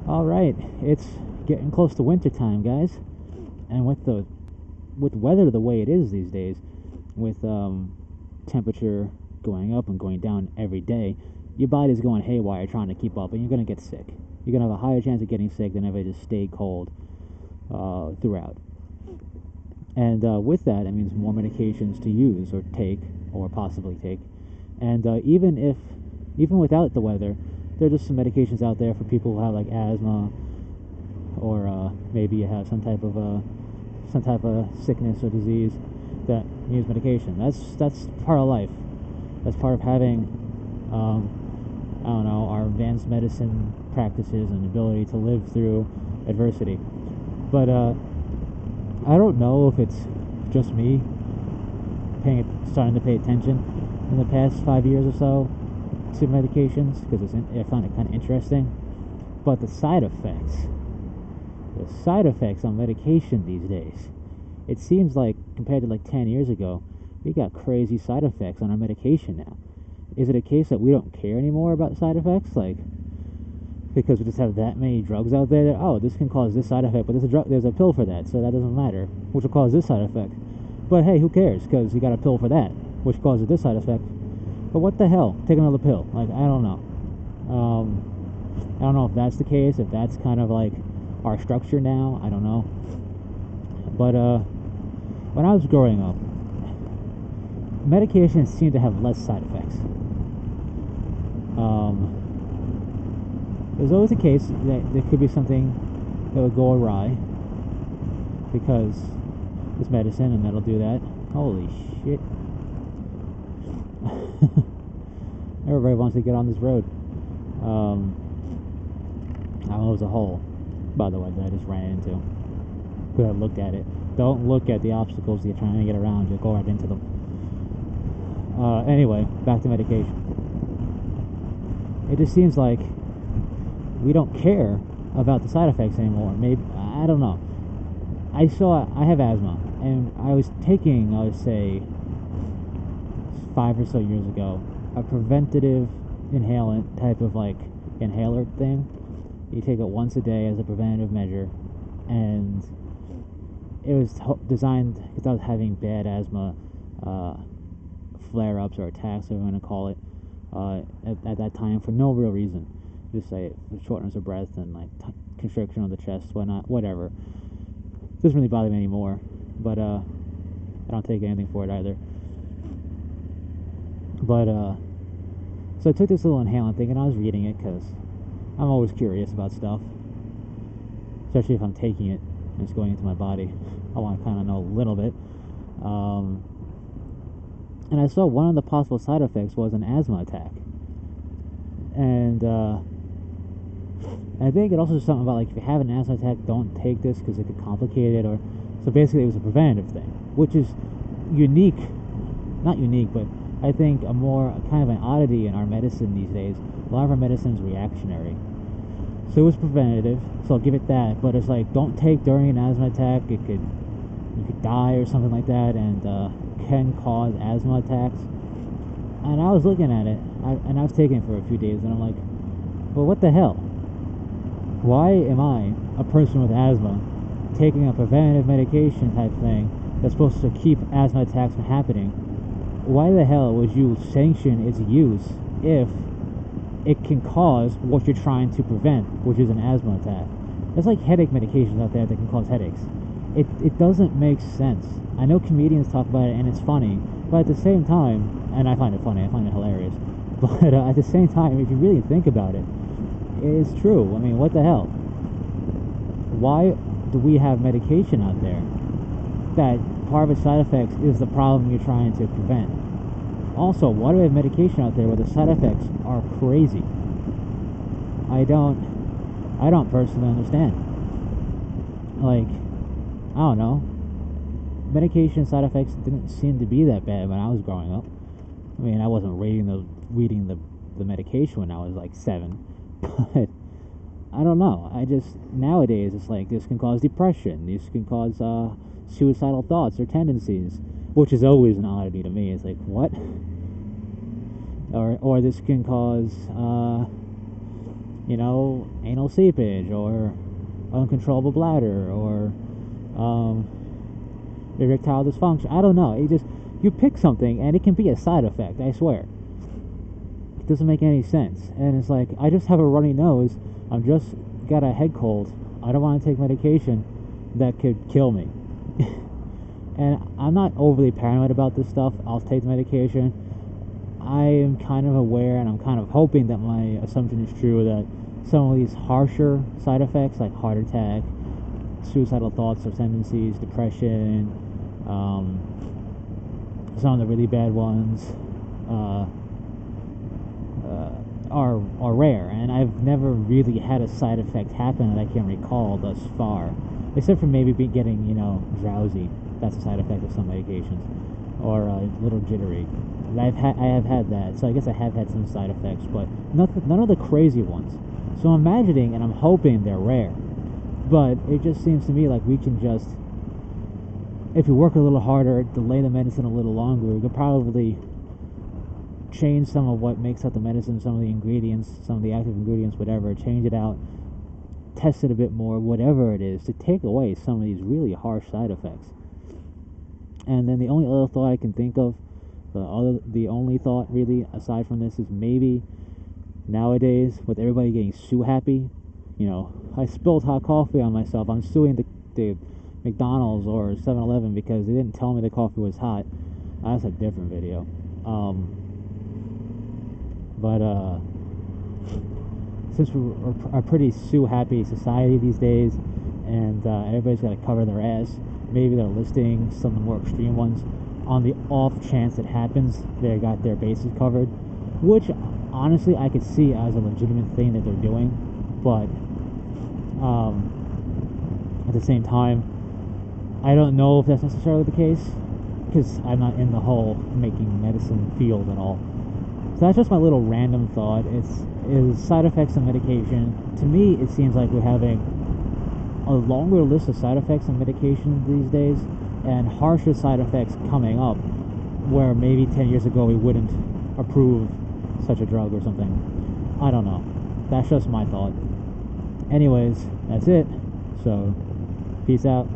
All right, it's getting close to winter time, guys, and with weather the way it is these days, with temperature going up and going down every day, your body's going haywire trying to keep up, and you're gonna get sick. You're gonna have a higher chance of getting sick than if it just stayed cold throughout. And with that, it means more medications to use or take or possibly take. And even without the weather, there are just some medications out there for people who have like asthma, or maybe you have some type of sickness or disease that needs medication. That's part of life. That's part of having I don't know, our advanced medicine practices and ability to live through adversity. But I don't know if it's just me starting to pay attention in the past 5 years or so to medications, because I find it kind of interesting. But the side effects on medication these days, it seems like compared to like 10 years ago, we got crazy side effects on our medication now. Is it a case that we don't care anymore about side effects? Like, because we just have that many drugs out there that, oh, this can cause this side effect, but there's a pill for that, so that doesn't matter, which will cause this side effect. But hey, who cares? Because you got a pill for that, which causes this side effect. But what the hell? Take another pill. Like, I don't know. I don't know if that's the case, if that's kind of like our structure now. I don't know. But when I was growing up, medications seemed to have less side effects. There's always a case that there could be something that would go awry because it's medicine and that'll do that. Holy shit. Everybody wants to get on this road. That was a hole, by the way, that I just ran into. Could have looked at it. Don't look at the obstacles you're trying to get around. You'll go right into them. Anyway, back to medication. It just seems like we don't care about the side effects anymore. Maybe, I don't know. I have asthma, and I was taking, I would say, 5 or so years ago, a preventative inhalant type of like inhaler thing. You take it once a day as a preventative measure, and it was designed because I was having bad asthma flare-ups or attacks, whatever you want to call it, at that time for no real reason. Just say shortness of breath and like constriction of the chest, whatnot, whatever. It doesn't really bother me anymore, but I don't take anything for it either. But so I took this little inhalant thing and I was reading it because I'm always curious about stuff, especially if I'm taking it and it's going into my body. I want to kind of know a little bit. And I saw one of the possible side effects was an asthma attack. And I think it also said something about like if you have an asthma attack, don't take this because it could complicate it. Or so basically, it was a preventative thing, which is unique, not unique, but I think a more kind of an oddity in our medicine these days. A lot of our medicine is reactionary, so it was preventative. So I'll give it that. But it's like don't take during an asthma attack. You could die or something like that, and can cause asthma attacks. And I was looking at it, and I was taking it for a few days, and I'm like, well, what the hell? Why am I, a person with asthma, taking a preventative medication type thing that's supposed to keep asthma attacks from happening? Why the hell would you sanction its use if it can cause what you're trying to prevent, which is an asthma attack? There's like headache medications out there that can cause headaches. It doesn't make sense. I know comedians talk about it and it's funny, but at the same time, and I find it funny, I find it hilarious, but at the same time, if you really think about it, it's true. I mean, what the hell? Why do we have medication out there that part of its side effects is the problem you're trying to prevent? Also, why do we have medication out there where the side effects are crazy? I don't personally understand. Like, I don't know. Medication side effects didn't seem to be that bad when I was growing up. I mean, I wasn't reading the medication when I was like 7, but I don't know. Nowadays it's like this can cause depression. This can cause suicidal thoughts or tendencies, which is always an oddity to me. It's like, what? Or this can cause anal seepage or uncontrollable bladder or erectile dysfunction. I don't know. You pick something and it can be a side effect. I swear. It doesn't make any sense. And it's like, I just have a runny nose. I'm just got a head cold. I don't want to take medication that could kill me. And I'm not overly paranoid about this stuff. I'll take the medication. I am kind of aware and I'm kind of hoping that my assumption is true, that some of these harsher side effects like heart attack, suicidal thoughts or tendencies, depression, some of the really bad ones are rare, and I've never really had a side effect happen that I can recall thus far, except for maybe getting drowsy. That's a side effect of some medications, or a little jittery. I have had that, so I guess I have had some side effects, but none of the crazy ones. So I'm imagining and I'm hoping they're rare, but it just seems to me like we can just, if we work a little harder, delay the medicine a little longer, we could probably change some of what makes up the medicine, some of the ingredients, some of the active ingredients, whatever, change it out, test it a bit more, whatever it is, to take away some of these really harsh side effects. And then the only other thought I can think of, the only thought really aside from this, is maybe nowadays with everybody getting sue happy, I spilled hot coffee on myself, I'm suing the McDonald's or 7-Eleven because they didn't tell me the coffee was hot. That's a different video. But since we're a pretty sue-happy society these days, and everybody's got to cover their ass, maybe they're listing some of the more extreme ones on the off chance it happens. They got their bases covered, which honestly I could see as a legitimate thing that they're doing, but at the same time, I don't know if that's necessarily the case, because I'm not in the whole making medicine field at all. So that's just my little random thought. Is side effects of medication. To me, it seems like we're having a longer list of side effects of medication these days, and harsher side effects coming up, where maybe 10 years ago we wouldn't approve such a drug or something. I don't know. That's just my thought. Anyways, that's it. So, peace out.